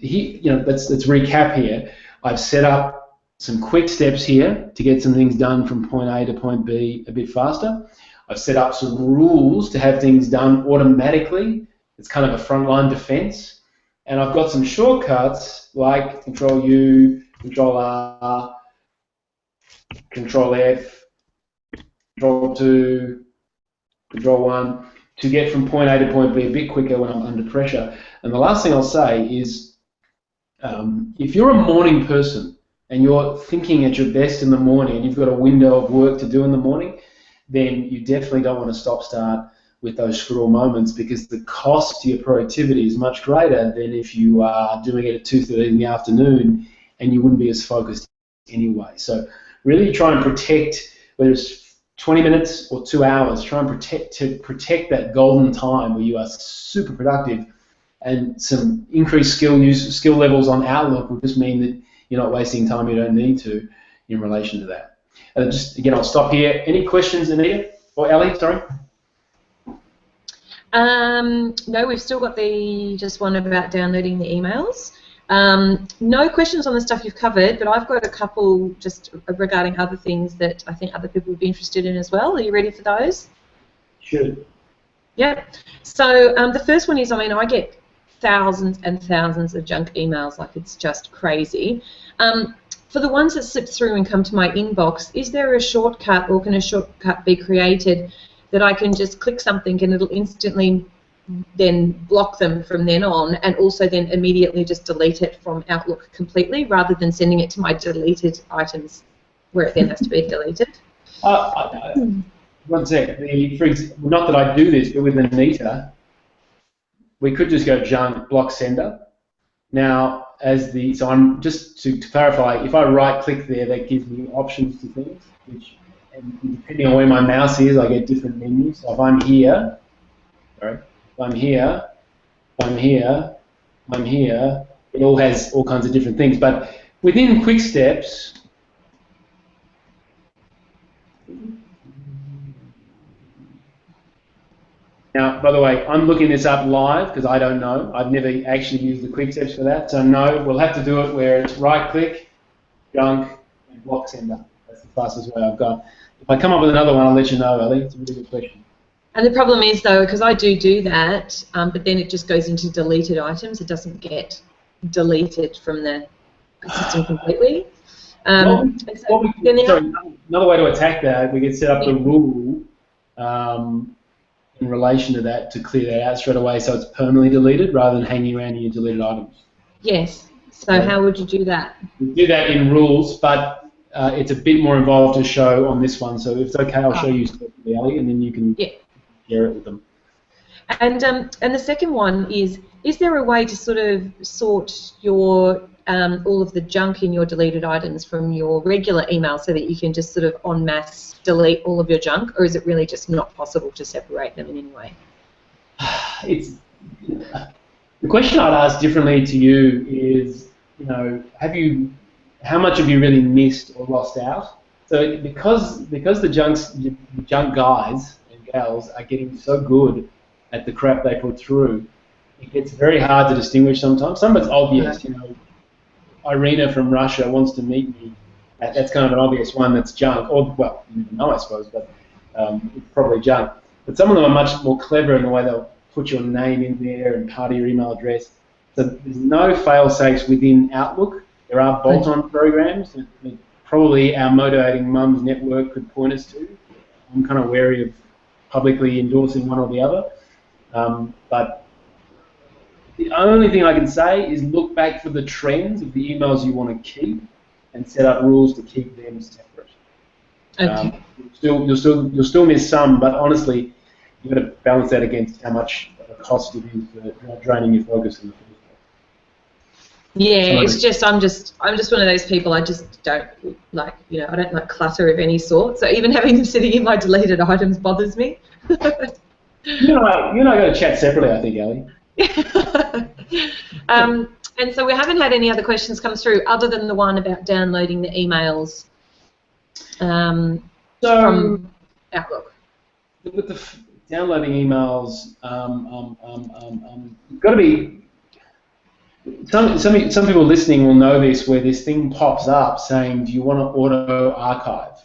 let's recap here. I've set up some quick steps here to get some things done from point A to point B a bit faster. I've set up some rules to have things done automatically. It's kind of a frontline defense. And I've got some shortcuts like Control U, Control R, Control F, Control 2, Control 1 to get from point A to point B a bit quicker when I'm under pressure. And the last thing I'll say is if you're a morning person, and you're thinking at your best in the morning and you've got a window of work to do in the morning, then you definitely don't want to stop-start with those squirrel moments because the cost to your productivity is much greater than if you are doing it at 2:30 in the afternoon and you wouldn't be as focused anyway. So really try and protect, whether it's 20 minutes or 2 hours, try and protect that golden time where you are super productive, and some increased skill levels on Outlook will just mean that you're not wasting time you don't need to in relation to that. And just again, I'll stop here. Any questions, Anita? Or Ellie, sorry? No, we've still got just one about downloading the emails. No questions on the stuff you've covered, but I've got a couple just regarding other things that I think other people would be interested in as well. Are you ready for those? Sure. Yeah. So the first one is, I get thousands and thousands of junk emails, like it's just crazy. For the ones that slip through and come to my inbox, is there a shortcut, or can a shortcut be created that I can just click something and it'll instantly then block them from then on, and also then immediately just delete it from Outlook completely, rather than sending it to my deleted items where it then has to be deleted? One sec. Not that I do this, but with Anita, we could just go junk, block sender. Now, so I'm just to clarify, if I right-click there, that gives me options to things, and depending on where my mouse is, I get different menus. So if I'm here, it all has all kinds of different things. But within Quick Steps, now, by the way, I'm looking this up live because I don't know. I've never actually used the Quick Steps for that. So no, we'll have to do it where it's right-click, junk, and block sender. That's the fastest way I've got. If I come up with another one, I'll let you know, Ellie. It's a really good question. And the problem is, though, because I do that, but then it just goes into deleted items. It doesn't get deleted from the system completely. Sorry, another way to attack that, we could set up the rule in relation to that to clear that out straight away, so it's permanently deleted rather than hanging around in your deleted items. Yes. So how would you do that? We do that in rules, but it's a bit more involved to show on this one. So if it's okay, I'll show you separately, Ali, and then you can share it with them. And the second one is there a way to sort of sort your all of the junk in your deleted items from your regular email so that you can just sort of en masse delete all of your junk, or is it really just not possible to separate them in any way? It's the question I'd ask differently to you is, you know, how much have you really missed or lost out? So because the junk guys and gals are getting so good at the crap they put through, it gets very hard to distinguish sometimes. Some of it's obvious, you know. Irina from Russia wants to meet me. That's kind of an obvious one that's junk, or, well, you never know, I suppose, but it's probably junk. But some of them are much more clever in the way they'll put your name in there and part of your email address. So there's no fail-safes within Outlook. There are bolt-on programs that probably our Motivating Mums network could point us to. I'm kind of wary of publicly endorsing one or the other. But the only thing I can say is look back for the trends of the emails you want to keep and set up rules to keep them separate. Okay. You'll still miss some, but honestly, you've got to balance that against how much of a cost it is for draining your focus in the first place. Yeah, it's just I'm just one of those people. I just don't like, you know, I don't like clutter of any sort. So even having them sitting in my deleted items bothers me. You and I got to chat separately, I think, Ali. And so we haven't had any other questions come through other than the one about downloading the emails from Outlook. With the downloading emails, got to be. Some people listening will know this, where this thing pops up saying, "Do you want to auto archive?"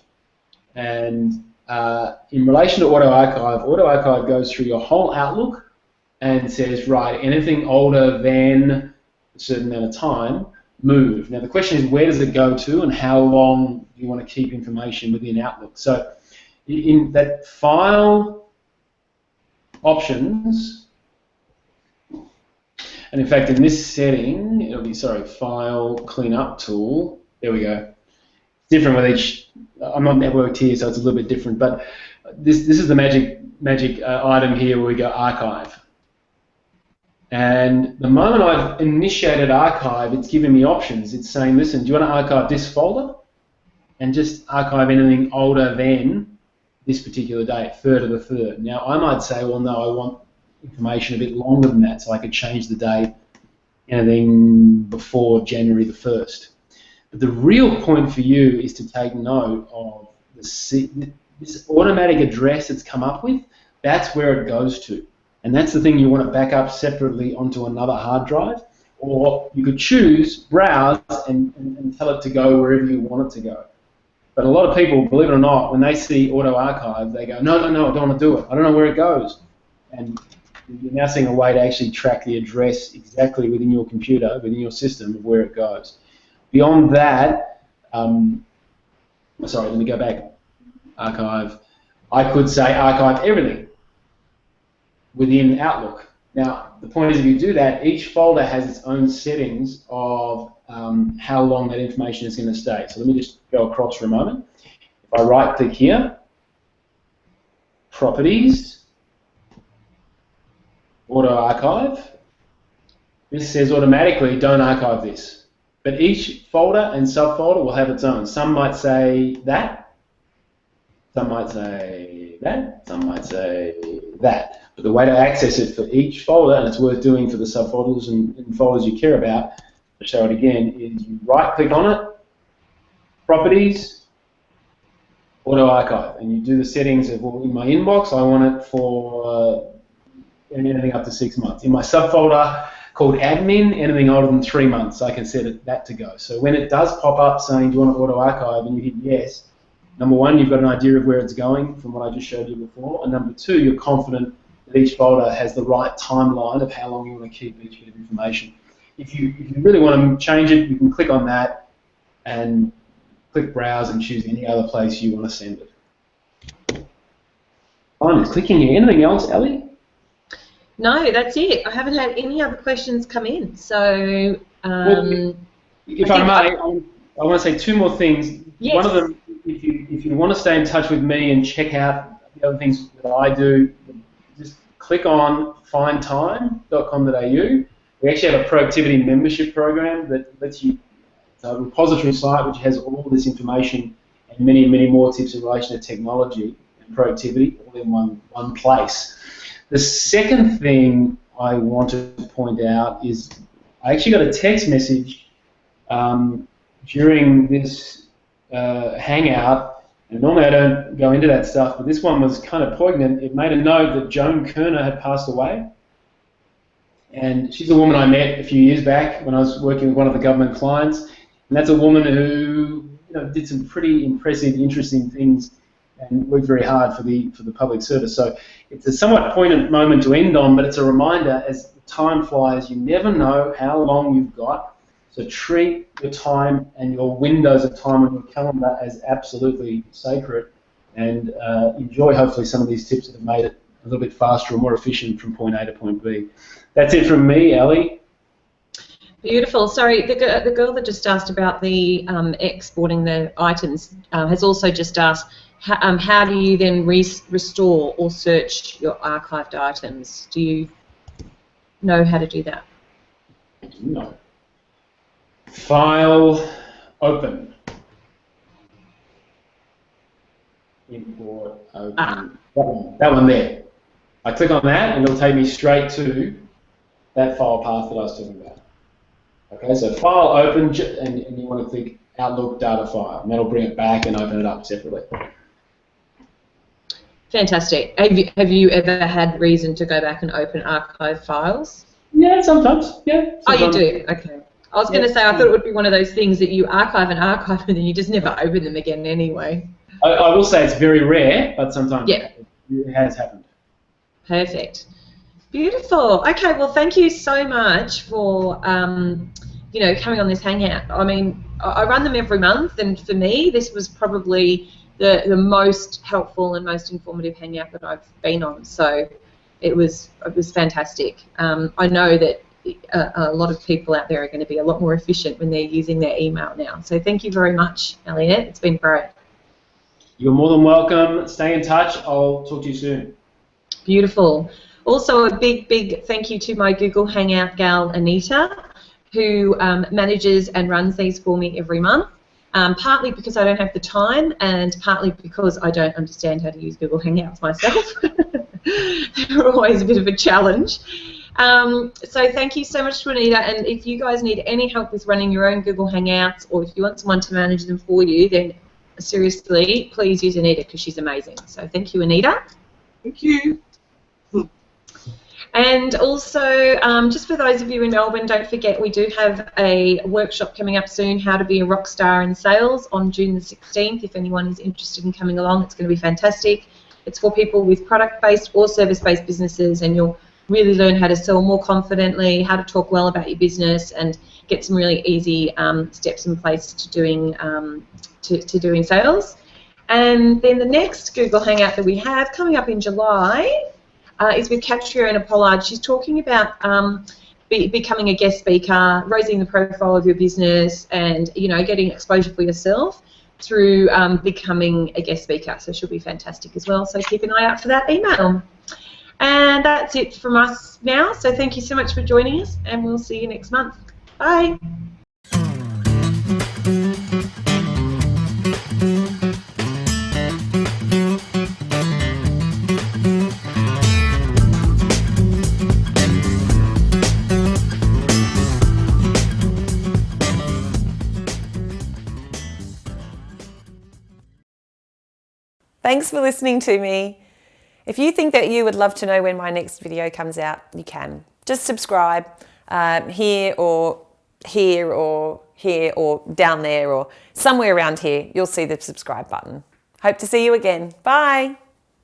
And in relation to auto archive goes through your whole Outlook and says, right, anything older than a certain amount of time, move. Now the question is, where does it go to, and how long do you want to keep information within Outlook? So in that file options, and in fact in this setting, it'll be, file cleanup tool, there we go. Different with each, I'm not networked here, so it's a little bit different, but this is the magic item here where we go archive. And the moment I've initiated archive, it's giving me options. It's saying, listen, do you want to archive this folder? And just archive anything older than this particular date, 3rd of the 3rd. Now, I might say, well, no, I want information a bit longer than that, so I could change the date, anything before January the 1st. But the real point for you is to take note of this automatic address it's come up with. That's where it goes to. And that's the thing you want to back up separately onto another hard drive. Or you could choose, browse, and tell it to go wherever you want it to go. But a lot of people, believe it or not, when they see auto archive, they go, no, I don't want to do it. I don't know where it goes. And you're now seeing a way to actually track the address exactly within your computer, within your system, of where it goes. Beyond that, let me go back. Archive. I could say archive everything within Outlook. Now, the point is, if you do that, each folder has its own settings of how long that information is going to stay. So let me just go across for a moment. If I right-click here, Properties, Auto Archive, this says automatically, don't archive this. But each folder and subfolder will have its own. Some might say that, some might say that, some might say that. But the way to access it for each folder, and it's worth doing for the subfolders and folders you care about, to show it again, is you right-click on it, Properties, Auto Archive, and you do the settings of, well, in my inbox, I want it for anything up to 6 months. In my subfolder called Admin, anything older than 3 months, I can set that to go. So when it does pop up saying, do you want to auto archive, and you hit yes, number one, you've got an idea of where it's going from what I just showed you before, and number two, you're confident that each folder has the right timeline of how long you want to keep each bit of information. If you really want to change it, you can click on that, and click browse and choose any other place you want to send it. Fine, it's clicking here. Anything else, Ellie? No, that's it. I haven't had any other questions come in. So, Well, if I may, I want to say two more things. Yes. One of them, if you want to stay in touch with me and check out the other things that I do, just click on findtime.com.au. We actually have a productivity membership program that lets you, it's a repository site which has all this information and many, many more tips in relation to technology and productivity all in one place. The second thing I want to point out is I actually got a text message during this hangout, and normally I don't go into that stuff, but this one was kind of poignant. It made a note that Joan Kerner had passed away, and she's a woman I met a few years back when I was working with one of the government clients, and that's a woman who did some pretty impressive, interesting things and worked very hard for the public service. So it's a somewhat poignant moment to end on, but it's a reminder as time flies, you never know how long you've got. So treat your time and your windows of time on your calendar as absolutely sacred, and enjoy hopefully some of these tips that have made it a little bit faster or more efficient from point A to point B. That's it from me, Ellie. Beautiful. Sorry, the girl that just asked about the exporting the items has also just asked, how do you then restore or search your archived items? Do you know how to do that? No. File, open. Import, open. That one there. I click on that and it'll take me straight to that file path that I was talking about. Okay, so file, open, and you want to click Outlook data file, and that'll bring it back and open it up separately. Fantastic. Have you ever had reason to go back and open archive files? Yeah, sometimes. Yeah. Sometimes. Oh, you do? Okay. I was going to say, I thought it would be one of those things that you archive and then you just never open them again anyway. I will say it's very rare, but sometimes it has happened. Perfect. Beautiful. Okay, well, thank you so much for coming on this hangout. I mean, I run them every month, and for me, this was probably the most helpful and most informative hangout that I've been on. So it was fantastic. I know that a lot of people out there are going to be a lot more efficient when they're using their email now. So thank you very much, Elliot. It's been great. You're more than welcome. Stay in touch. I'll talk to you soon. Beautiful. Also, a big thank you to my Google Hangout gal, Anita, who manages and runs these for me every month, partly because I don't have the time and partly because I don't understand how to use Google Hangouts myself. They're always a bit of a challenge. So thank you so much to Anita, and if you guys need any help with running your own Google Hangouts, or if you want someone to manage them for you, then seriously, please use Anita because she's amazing. So thank you, Anita. Thank you. And also, just for those of you in Melbourne, don't forget we do have a workshop coming up soon, How to Be a Rock Star in Sales, on June the 16th. If anyone is interested in coming along, it's going to be fantastic. It's for people with product-based or service-based businesses, and you'll really learn how to sell more confidently, how to talk well about your business, and get some really easy steps in place to doing doing sales. And then the next Google Hangout that we have coming up in July is with Catriona Pollard. She's talking about becoming a guest speaker, raising the profile of your business, and getting exposure for yourself through becoming a guest speaker. So she'll be fantastic as well. So keep an eye out for that email. And that's it from us now. So thank you so much for joining us, and we'll see you next month. Bye. Thanks for listening to me. If you think that you would love to know when my next video comes out, you can. Just subscribe here or here or here or down there or somewhere around here. You'll see the subscribe button. Hope to see you again. Bye.